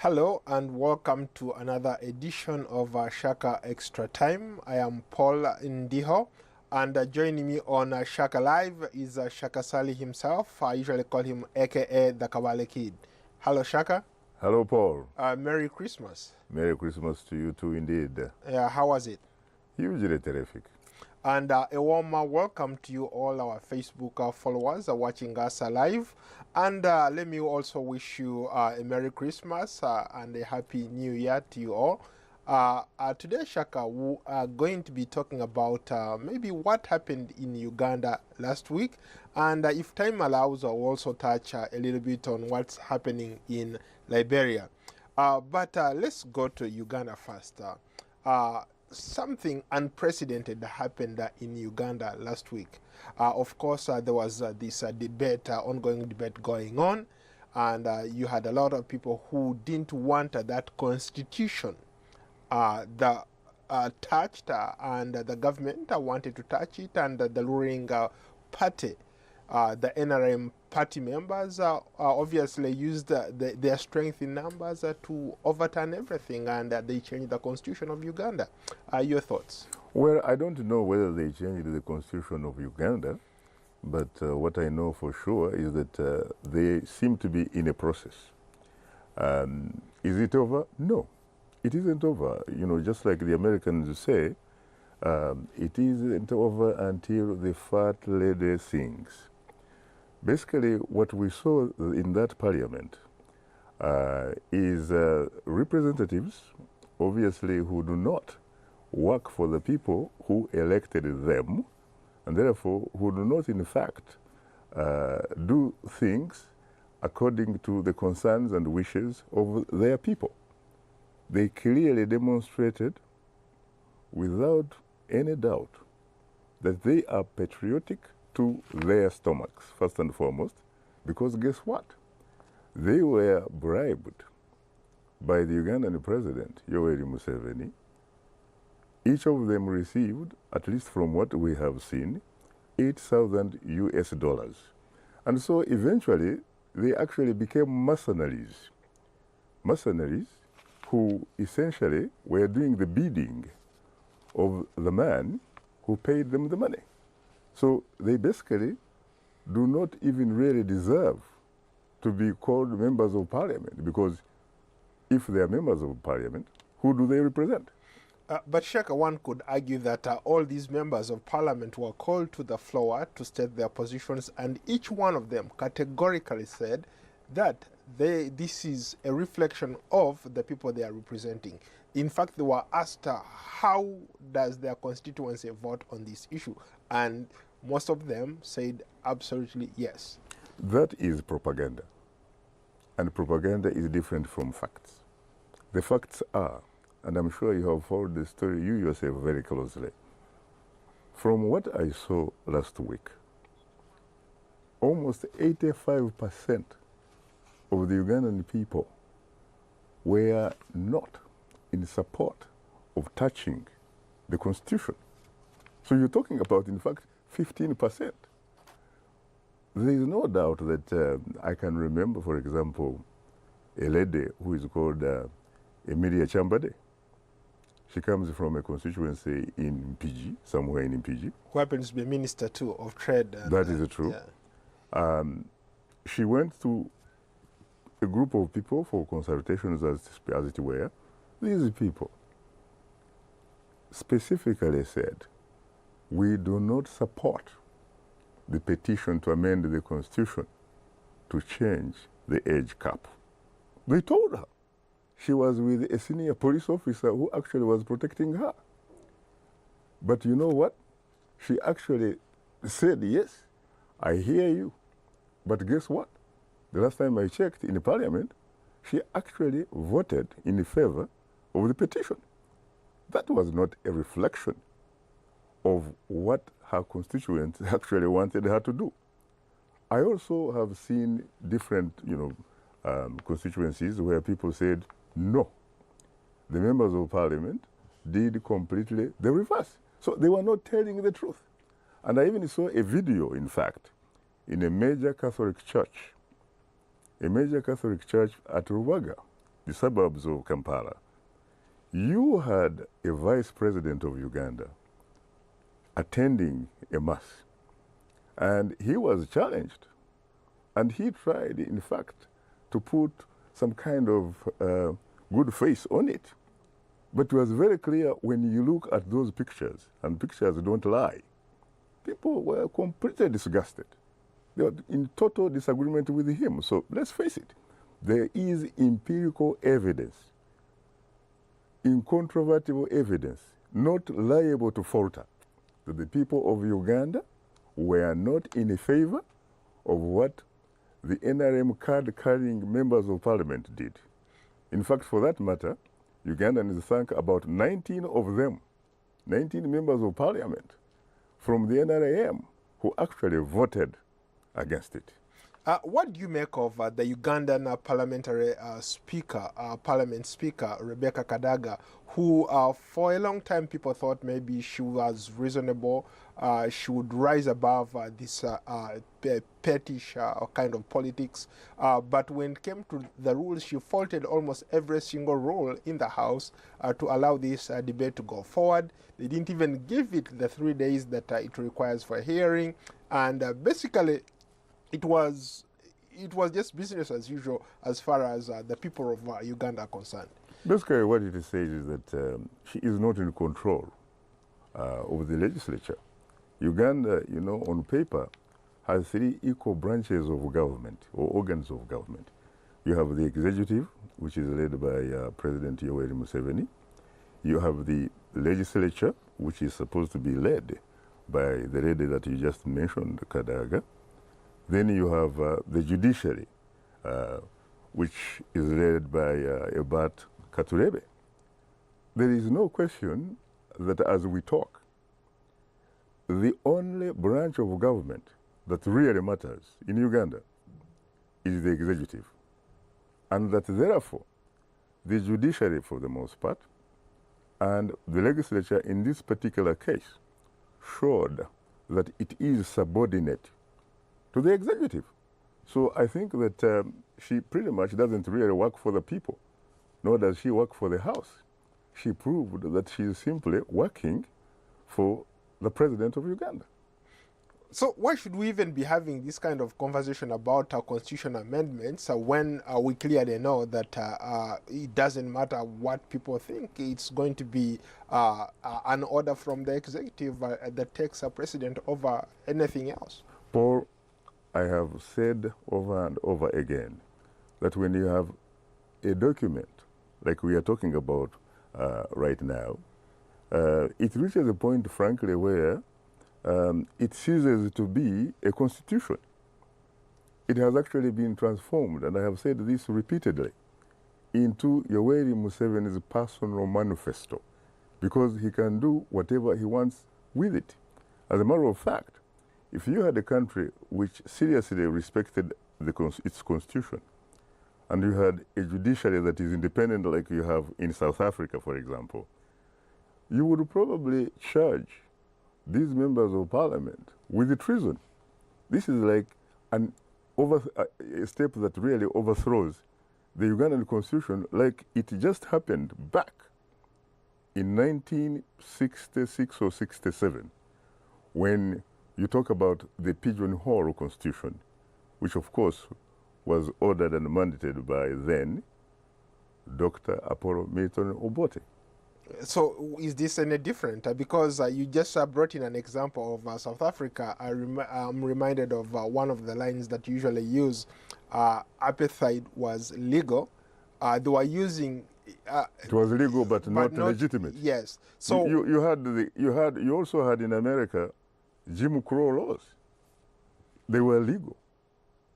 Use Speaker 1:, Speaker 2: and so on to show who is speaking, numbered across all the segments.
Speaker 1: Hello and welcome to another edition of Shaka Extra Time. I am Paul Ndiho, and joining me on Shaka Live is Shaka Sali himself. I usually call him aka the Kabale Kid. Hello Shaka.
Speaker 2: Hello Paul.
Speaker 1: Merry Christmas.
Speaker 2: Merry Christmas to you too indeed.
Speaker 1: Yeah, how was it?
Speaker 2: Hugely terrific.
Speaker 1: And a warm welcome to you all our Facebook followers watching us live. And let me also wish you a Merry Christmas and a Happy New Year to you all. Today, Shaka, we are going to be talking about maybe what happened in Uganda last week. And if time allows, I'll also touch a little bit on what's happening in Liberia. But let's go to Uganda first. Something unprecedented happened in Uganda last week. Of course, there was this debate, ongoing debate going on, and you had a lot of people who didn't want that constitution touched, and the government wanted to touch it, and the ruling party, the NRM party members obviously used their strength in numbers to overturn everything, and they changed the constitution of Uganda. Your thoughts?
Speaker 2: Well, I don't know whether they changed the constitution of Uganda, but what I know for sure is that they seem to be in a process. Is it over? No, it isn't over. You know, just like the Americans say, it isn't over until the fat lady sings. Basically, what we saw in that parliament is representatives, obviously, who do not work for the people who elected them, and therefore who do not, in fact, do things according to the concerns and wishes of their people. They clearly demonstrated, without any doubt, that they are patriotic to their stomachs, first and foremost, because guess what? They were bribed by the Ugandan president, Yoweri Museveni. Each of them received, at least from what we have seen, 8,000 US dollars. And so eventually, they actually became mercenaries. Mercenaries who essentially were doing the bidding of the man who paid them the money. So they basically do not even really deserve to be called members of parliament, because if they are members of parliament, who do they represent?
Speaker 1: But Shaka, one could argue that all these members of parliament were called to the floor to state their positions, and each one of them categorically said that this is a reflection of the people they are representing. In fact, they were asked how does their constituency vote on this issue, and most of them said absolutely yes.
Speaker 2: That is propaganda. And propaganda is different from facts. The facts are, and I'm sure you have followed the story you yourself very closely. From what I saw last week, almost 85% of the Ugandan people were not in support of touching the constitution. So you're talking about, in fact, 15%. There is no doubt that I can remember, for example, a lady who is called Emilia Chambade. She comes from a constituency in Mpigi, somewhere in Mpigi.
Speaker 1: Who happens to be Minister too of Trade. And,
Speaker 2: that is true. Yeah. She went to a group of people for consultations, as it were. These people specifically said, we do not support the petition to amend the constitution to change the age cap. They told her. She was with a senior police officer who actually was protecting her. But you know what? She actually said, yes, I hear you. But guess what? The last time I checked in the parliament, she actually voted in favor of the petition. That was not a reflection of what her constituents actually wanted her to do. I also have seen different, constituencies where people said, no, the members of parliament did completely the reverse. So they were not telling the truth. And I even saw a video, in fact, in a major Catholic church at Rubaga, the suburbs of Kampala, you had a vice president of Uganda attending a mass, and he was challenged, and he tried, in fact, to put some kind of good face on it. But it was very clear when you look at those pictures, and pictures don't lie, people were completely disgusted. They were in total disagreement with him. So let's face it, there is empirical evidence, incontrovertible evidence, not liable to falter, that the people of Uganda were not in favor of what the NRM card-carrying members of parliament did. In fact, for that matter, Ugandans thank about 19 of them, 19 members of parliament from the NRM who actually voted against it.
Speaker 1: What do you make of the Ugandan parliamentary parliament speaker, Rebecca Kadaga, who for a long time people thought maybe she was reasonable, she would rise above this pettish kind of politics, but when it came to the rules, she faulted almost every single rule in the House to allow this debate to go forward. They didn't even give it the 3 days that it requires for a hearing, and basically it was just business as usual as far as the people of Uganda are concerned.
Speaker 2: Basically, what it says is that she is not in control of the legislature. Uganda, you know, on paper, has 3 equal branches of government or organs of government. You have the executive, which is led by President Yoweri Museveni. You have the legislature, which is supposed to be led by the lady that you just mentioned, Kadaga. Then you have the judiciary, which is led by Ebat Katurebe. There is no question that as we talk, the only branch of government that really matters in Uganda is the executive. And that therefore, the judiciary for the most part, and the legislature in this particular case, showed that it is subordinate to the executive. So I think that she pretty much doesn't really work for the people, nor does she work for the House. She proved that she is simply working for the president of Uganda.
Speaker 1: So why should we even be having this kind of conversation about constitutional amendments when we clearly know that it doesn't matter what people think, it's going to be an order from the executive that takes a precedent over anything else?
Speaker 2: Paul, I have said over and over again that when you have a document like we are talking about right now, it reaches a point, frankly, where it ceases to be a constitution. It has actually been transformed, and I have said this repeatedly, into Yoweri Museveni's personal manifesto, because he can do whatever he wants with it. As a matter of fact, if you had a country which seriously respected its constitution, and you had a judiciary that is independent like you have in South Africa, for example, you would probably charge these members of parliament with treason. This is like a step that really overthrows the Ugandan constitution, like it just happened back in 1966 or 67, when you talk about the Pigeonhole Constitution, which of course was ordered and mandated by then Dr. Apollo Milton Obote.
Speaker 1: So is this any different? Because you just brought in an example of South Africa. I'm reminded of one of the lines that you usually use. Apartheid was legal. They were using.
Speaker 2: It was legal, but not legitimate.
Speaker 1: Yes. So
Speaker 2: you also had in America Jim Crow laws. They were legal.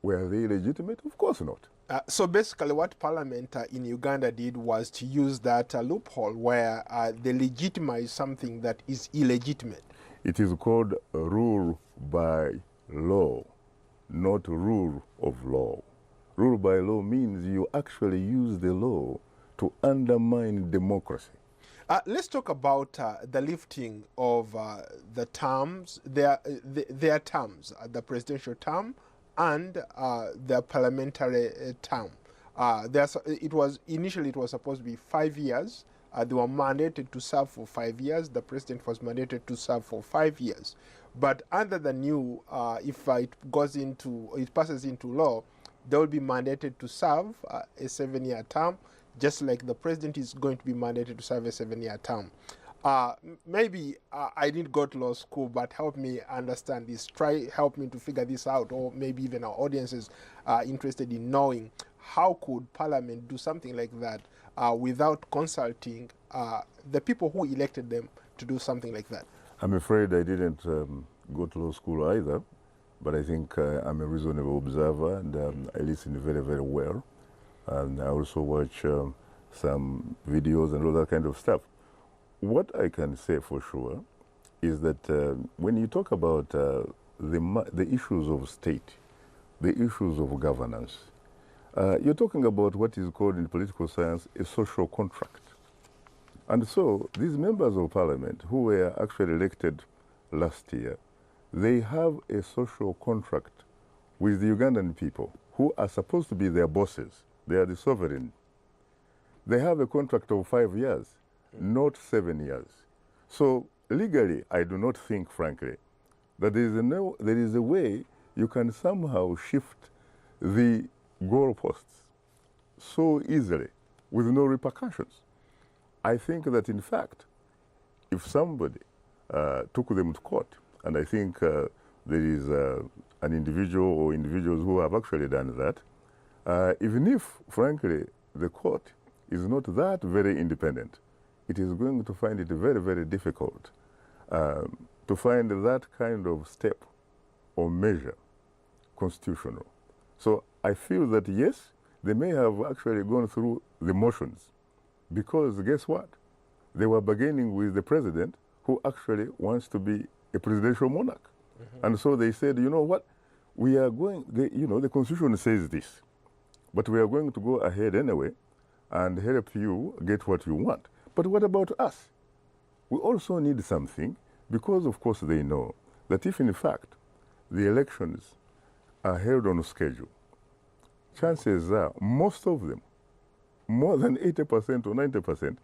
Speaker 2: Were they legitimate? Of course not.
Speaker 1: So basically what Parliament in Uganda did was to use that loophole where they legitimize something that is illegitimate.
Speaker 2: It is called rule by law, not rule of law. Rule by law means you actually use the law to undermine democracy.
Speaker 1: Let's talk about the lifting of the terms, their terms, the presidential term and the parliamentary term. Initially it was supposed to be 5 years. They were mandated to serve for 5 years. The president was mandated to serve for 5 years. But under the new, if it passes into law, they will be mandated to serve a 7-year term, just like the president is going to be mandated to serve a 7-year term. Maybe I didn't go to law school, but help me understand this. Help me to figure this out, or maybe even our audiences are interested in knowing how could Parliament do something like that without consulting the people who elected them to do something like that.
Speaker 2: I'm afraid I didn't go to law school either, but I think I'm a reasonable observer, and I listen very, very well. And I also watch some videos and all that kind of stuff. What I can say for sure is that when you talk about the issues of state, the issues of governance, you're talking about what is called in political science a social contract. And so these members of parliament who were actually elected last year, they have a social contract with the Ugandan people who are supposed to be their bosses. They are the sovereign. They have a contract of 5 years, not 7 years. So legally, I do not think, frankly, that there is a way you can somehow shift the goalposts so easily with no repercussions. I think that, in fact, if somebody took them to court, and I think there is an individual or individuals who have actually done that, even if, frankly, the court is not that very independent, it is going to find it very, very difficult to find that kind of step or measure constitutional. So I feel that, yes, they may have actually gone through the motions, because guess what? They were bargaining with the president who actually wants to be a presidential monarch. And so they said, you know what? We are going, the constitution says this, but we are going to go ahead anyway and help you get what you want. But what about us? We also need something, because of course they know that if in fact the elections are held on schedule, chances are most of them, more than 80% or 90%,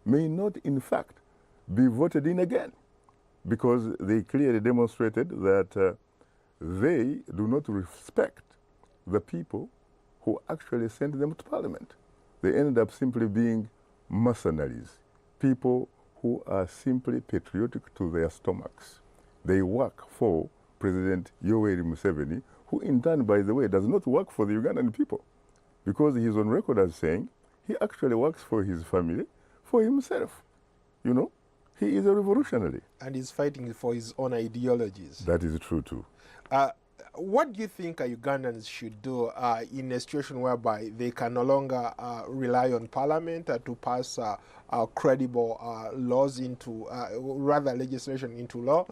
Speaker 2: may not in fact be voted in again, because they clearly demonstrated that they do not respect the people who actually sent them to parliament. They ended up simply being mercenaries, people who are simply patriotic to their stomachs. They work for President Yoweri Museveni, who in turn, by the way, does not work for the Ugandan people, because he is on record as saying he actually works for his family, for himself. You know, he is a revolutionary.
Speaker 1: And he's fighting for his own ideologies.
Speaker 2: That is true too.
Speaker 1: What do you think Ugandans should do in a situation whereby they can no longer rely on parliament to pass credible laws into, rather legislation into law?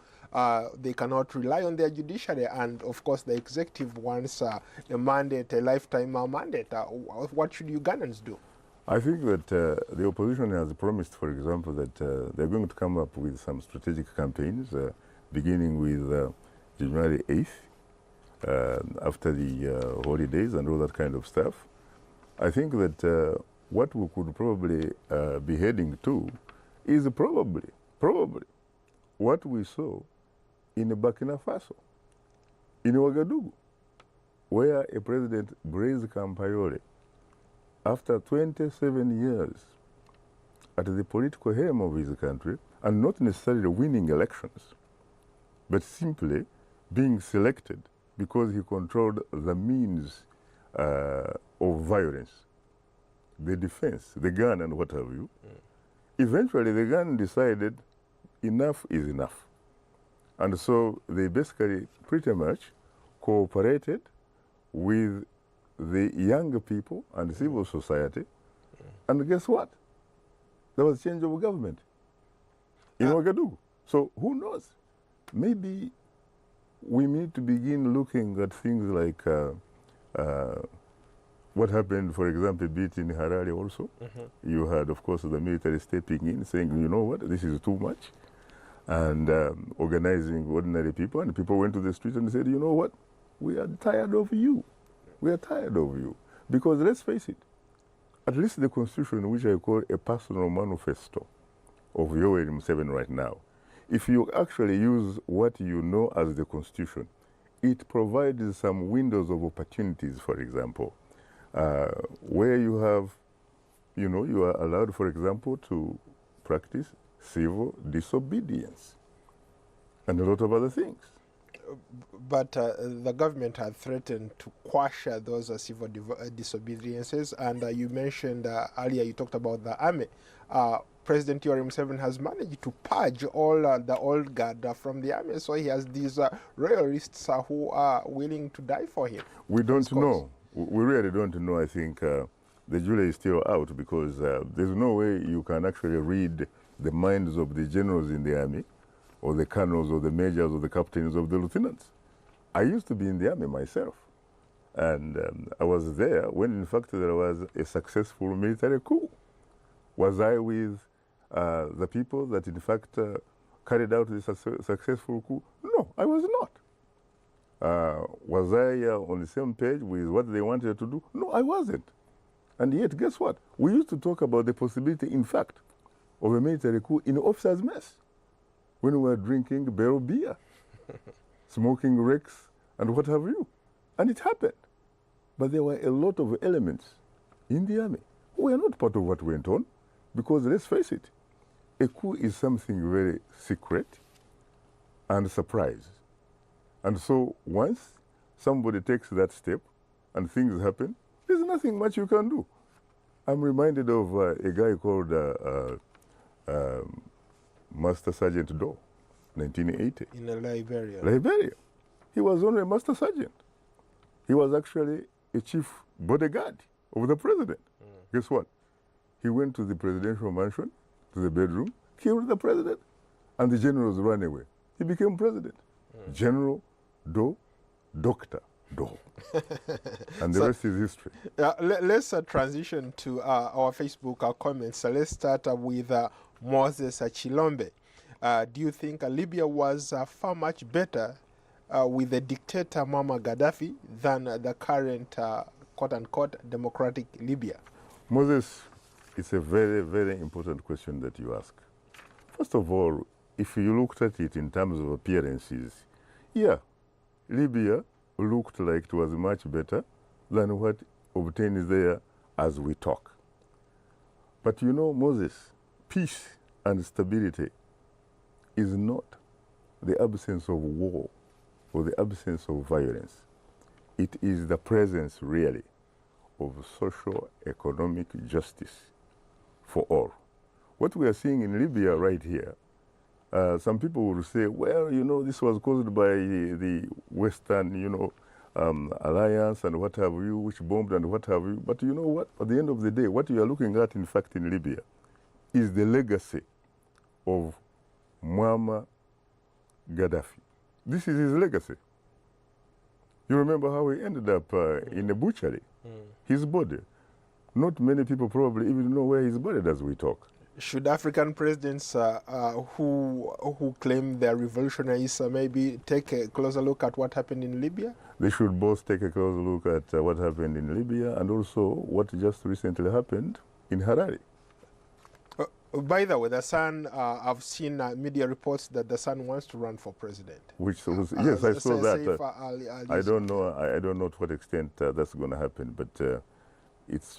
Speaker 1: They cannot rely on their judiciary, and of course the executive wants a mandate, a lifetime mandate. What should Ugandans do?
Speaker 2: I think that the opposition has promised, for example, that they're going to come up with some strategic campaigns, beginning with January 8th, after the holidays and all that kind of stuff. I think that what we could probably be heading to is probably what we saw in Burkina Faso, in Ouagadougou, where a president, Blaise Compaoré, after 27 years at the political helm of his country, and not necessarily winning elections, but simply being selected because he controlled the means of violence, the defense, the gun and what have you. Eventually the gun decided enough is enough. And so they basically pretty much cooperated with the younger people and civil society. And guess what? There was change of government in Ouagadougou. So who knows? Maybe we need to begin looking at things like what happened, for example, in Harare also. You had, of course, the military stepping in, saying, you know what, this is too much, and organizing ordinary people. And people went to the streets and said, you know what, we are tired of you. We are tired of you. Because let's face it, at least the Constitution, which I call a personal manifesto of Yoweri Museveni right now, if you actually use what you know as the Constitution, it provides some windows of opportunities, for example, where you have, you are allowed, for example, to practice civil disobedience and a lot of other things.
Speaker 1: But the government had threatened to quash those civil disobediences, and you mentioned earlier, you talked about the army. President Yoweri Museveni has managed to purge all the old guard from the army, so he has these royalists who are willing to die for him.
Speaker 2: We don't know. We really don't know. I think the jury is still out, because there's no way you can actually read the minds of the generals in the army, or the colonels, or the majors, or the captains, or the lieutenants. I used to be in the army myself, and I was there when, in fact, there was a successful military coup. Was I with the people that, in fact, carried out the successful coup? No, I was not. Was I on the same page with what they wanted to do? No, I wasn't. And yet, guess what? We used to talk about the possibility, in fact, of a military coup in officers' mess, when we were drinking barrel beer, smoking rakes, and what have you. And it happened. But there were a lot of elements in the army who were not part of what went on, because let's face it, a coup is something very secret and surprise. And so once somebody takes that step and things happen, there's nothing much you can do. I'm reminded of a guy called Master Sergeant Doe, 1980.
Speaker 1: In Liberia.
Speaker 2: Liberia. He was only a Master Sergeant. He was actually a chief bodyguard of the president. Guess what? He went to the presidential mansion, to the bedroom, killed the president, and the generals ran away. He became president. General Doe, Dr. Doe. And the rest is history.
Speaker 1: Let's transition to our Facebook comments. Let's start with Moses Chilombe. Do you think Libya was far much better with the dictator Muammar Gaddafi than the current quote-unquote democratic Libya?
Speaker 2: Moses, it's a very, very important question that you ask. First of all, if you looked at it in terms of appearances, yeah, Libya looked like it was much better than what obtained there as we talk. But you know, Moses, peace and stability is not the absence of war or the absence of violence. It is the presence, really, of social economic justice for all. What we are seeing in Libya right here, some people will say, well, you know, this was caused by the Western, alliance and what have you, which bombed and what have you. But you know what? At the end of the day, what you are looking at, in fact, in Libya is the legacy of Muammar Gaddafi. This is his legacy. You remember how he ended up in a butchery? His body. Not many people probably even know where he's buried as we talk.
Speaker 1: Should African presidents who claim they're revolutionaries maybe take a closer look at what happened in Libya?
Speaker 2: They should both take a closer look at what happened in Libya and also what just recently happened in Harare.
Speaker 1: By the way, the son, I've seen media reports that the son wants to run for president.
Speaker 2: Which was, yes, I saw that. I don't know to what extent that's going to happen, but it's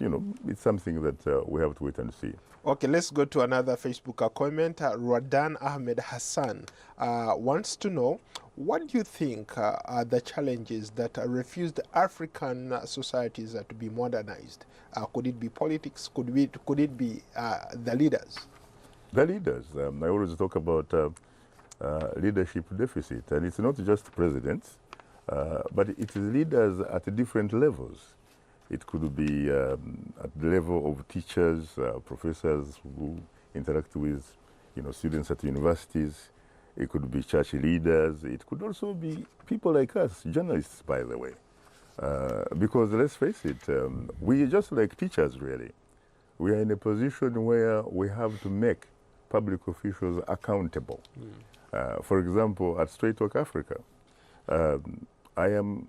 Speaker 2: something that we have to wait and see.
Speaker 1: Okay, let's go to another Facebook comment. Radan Ahmed Hassan wants to know, what do you think are the challenges that refused African societies to be modernized? Could it be politics? Could it be the leaders?
Speaker 2: The leaders. I always talk about leadership deficit, and it's not just presidents, but it is leaders at different levels. It could be at the level of teachers, professors who interact with students at universities. It could be church leaders. It could also be people like us, journalists, by the way. Because let's face it, we are just like teachers, really. We are in a position where we have to make public officials accountable. For example, at Straight Talk Africa, I am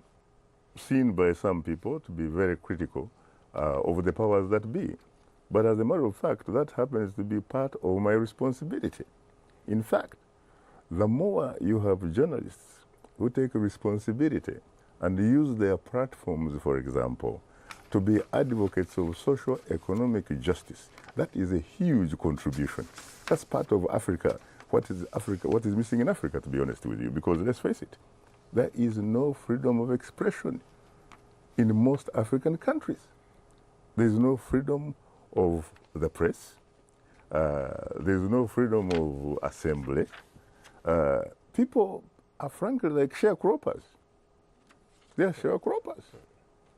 Speaker 2: seen by some people to be very critical of the powers that be. But as a matter of fact, that happens to be part of my responsibility. In fact, the more you have journalists who take responsibility and use their platforms, for example, to be advocates of social economic justice, that is a huge contribution. That's part of Africa. What is missing in Africa, to be honest with you? Because let's face it, there is no freedom of expression in most African countries. There is no freedom of the press. There is no freedom of assembly. People are frankly like sharecroppers. They are sharecroppers.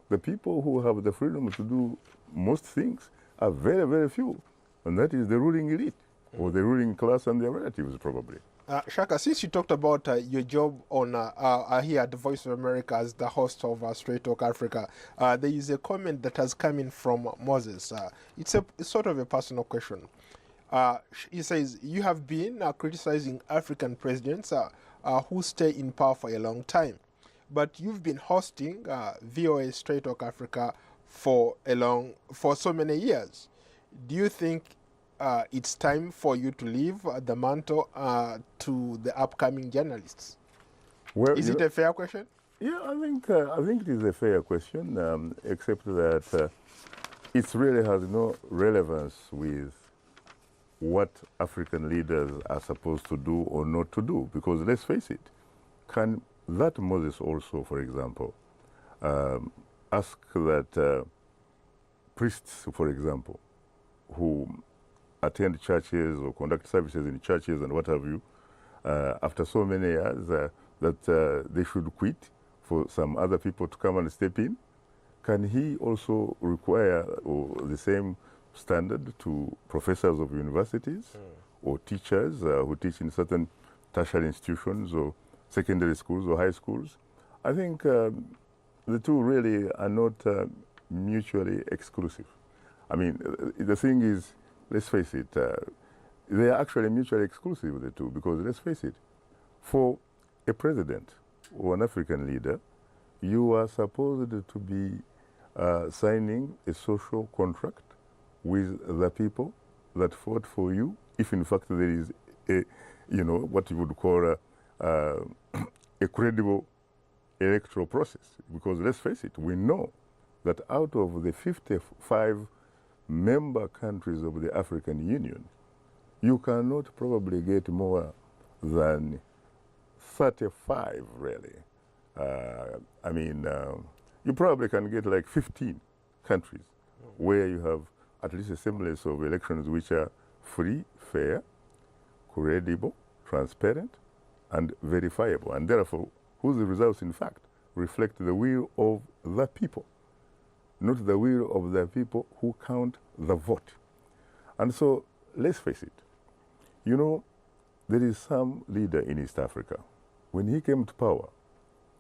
Speaker 2: The people who have the freedom to do most things are very, very few. And that is the ruling elite, or the ruling class and their relatives, probably.
Speaker 1: Shaka, since you talked about your job on here at the Voice of America as the host of Straight Talk Africa, there is a comment that has come in from Moses. It's sort of a personal question. He says, you have been criticizing African presidents who stay in power for a long time, but you've been hosting VOA Straight Talk Africa for so many years. Do you think it's time for you to leave the mantle to the upcoming journalists?
Speaker 2: Well,
Speaker 1: is it a fair question?
Speaker 2: Yeah, I think it is a fair question, except that it really has no relevance with what African leaders are supposed to do or not to do. Because let's face it, can that Moses also, for example, ask that priests, for example, who attend churches or conduct services in churches and what have you, after so many years, that they should quit for some other people to come and step in? Can he also require the same standard to professors of universities or teachers who teach in certain tertiary institutions or secondary schools or high schools? I think the two really are not mutually exclusive. I mean, the thing is, let's face it, they are actually mutually exclusive, the two, because let's face it, for a president or an African leader, you are supposed to be signing a social contract with the people that fought for you, if in fact there is a, what you would call a credible electoral process. Because let's face it, we know that out of the 55 member countries of the African Union, you cannot probably get more than 35, really. I mean, you probably can get like 15 countries where you have at least a semblance of elections which are free, fair, credible, transparent, and verifiable. And therefore, whose results, in fact, reflect the will of the people, not the will of the people who count the vote. And so, let's face it, there is some leader in East Africa. When he came to power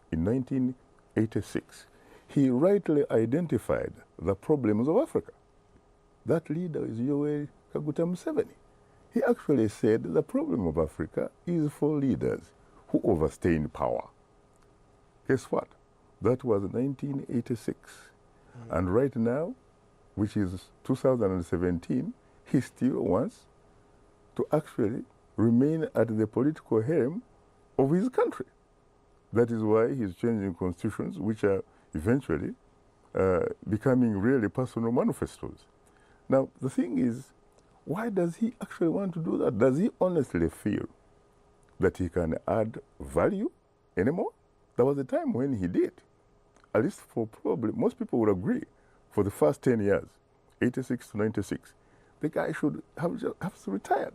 Speaker 2: in 1986, he rightly identified the problems of Africa. That leader is Yoweri Kaguta Museveni. He actually said the problem of Africa is for leaders who overstay in power. Guess what? That was 1986. And right now, which is 2017, he still wants to actually remain at the political helm of his country. That is why he's changing constitutions, which are eventually becoming really personal manifestos. Now, the thing is, why does he actually want to do that? Does he honestly feel that he can add value anymore? There was a time when he did. At least for probably, most people would agree, for the first 10 years, 86 to 96, the guy should have retired.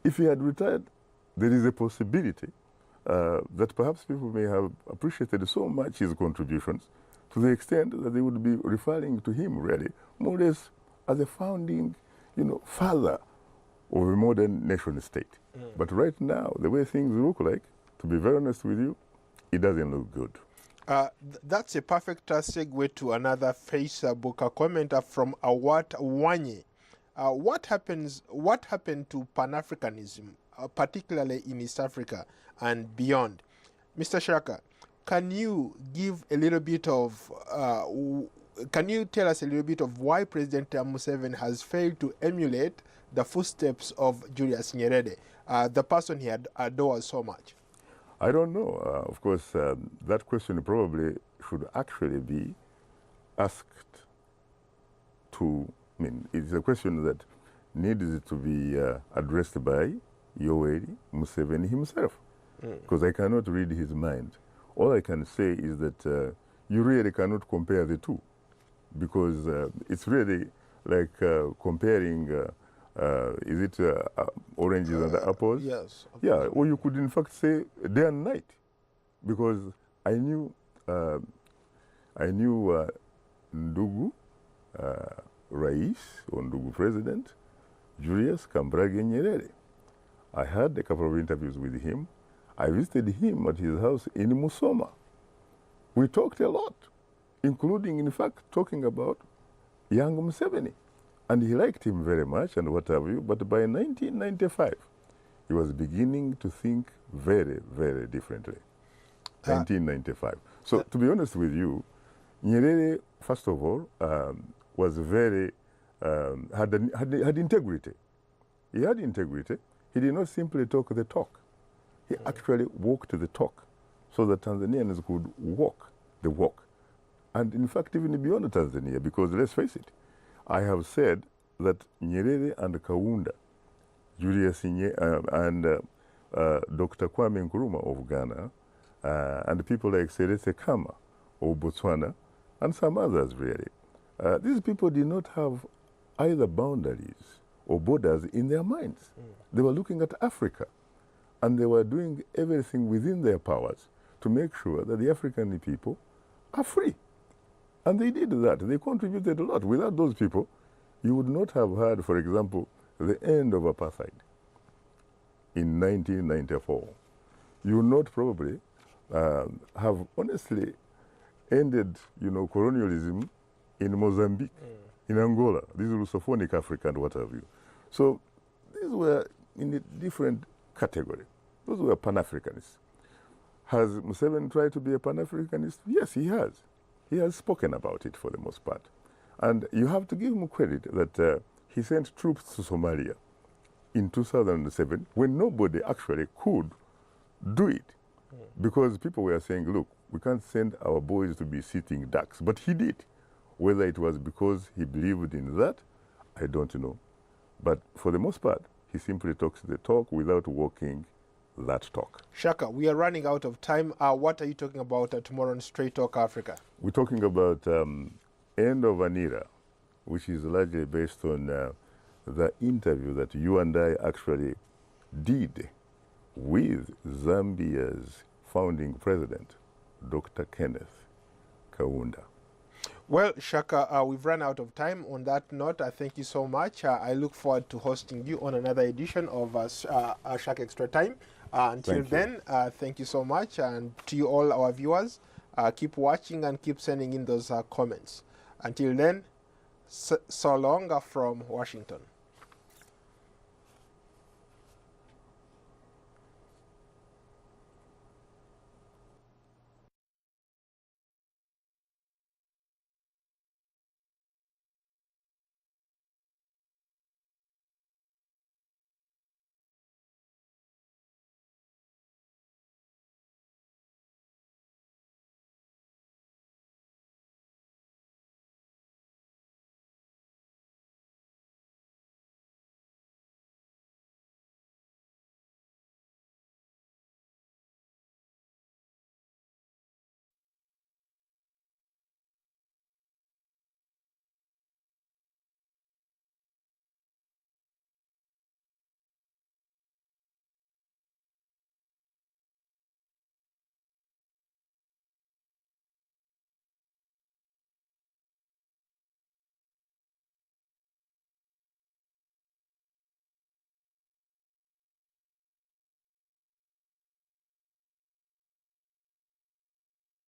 Speaker 2: If he had retired, there is a possibility that perhaps people may have appreciated so much his contributions to the extent that they would be referring to him really more or less as a founding, father of a modern nation state. But right now, the way things look like, to be very honest with you, it doesn't look good.
Speaker 1: That's a perfect segue to another Facebook comment from Awat Wanye. What happened to Pan-Africanism, particularly in East Africa and beyond? Mr. Shaka, can you give a little bit of can you tell us a little bit of why President Museveni has failed to emulate the footsteps of Julius Nyerere, the person he adores so much?
Speaker 2: I don't know. Of course, that question probably should actually be asked to, I mean, it's a question that needs to be addressed by Yoweri Museveni himself, because I cannot read his mind. All I can say is that you really cannot compare the two, because it's really like comparing, is it oranges and apples?
Speaker 1: Yes.
Speaker 2: Yeah, or you could in fact say day and night, because I knew Ndugu Rais, or Ndugu President, Julius Kambarage Nyerere. I had a couple of interviews with him. I visited him at his house in Musoma. We talked a lot, including, in fact, talking about young Museveni. And he liked him very much and what have you. But by 1995, he was beginning to think very, very differently. 1995. So to be honest with you, Nyerere, first of all, was very, had integrity. He had integrity. He did not simply talk the talk. He actually walked the talk so that Tanzanians could walk the walk. And in fact, even beyond Tanzania, because let's face it, I have said that Nyerere and Kaunda, Julius Nyerere, and Dr. Kwame Nkrumah of Ghana, and people like Seretse Khama of Botswana, and some others really, these people did not have either boundaries or borders in their minds. They were looking at Africa, and they were doing everything within their powers to make sure that the African people are free. And they did that. They contributed a lot. Without those people, you would not have had, for example, the end of apartheid in 1994. You would not probably have honestly ended, colonialism in Mozambique, in Angola. This is Lusophonic Africa and what have you. So these were in a different category. Those were Pan-Africanists. Has Museveni tried to be a Pan-Africanist? Yes, he has. He has spoken about it for the most part. And you have to give him credit that he sent troops to Somalia in 2007 when nobody actually could do it. Because people were saying, look, we can't send our boys to be sitting ducks. But he did. Whether it was because he believed in that, I don't know. But for the most part, he simply talks the talk without walking that talk.
Speaker 1: Shaka, we are running out of time. What are you talking about tomorrow on Straight Talk Africa?
Speaker 2: We're talking about end of an era, which is largely based on the interview that you and I actually did with Zambia's founding president, Dr. Kenneth Kaunda.
Speaker 1: Well, Shaka, we've run out of time. On that note, thank you so much. I look forward to hosting you on another edition of Shaka Extra Time. Until then, thank you so much. And to you all our viewers, keep watching and keep sending in those comments. Until then, so long from Washington.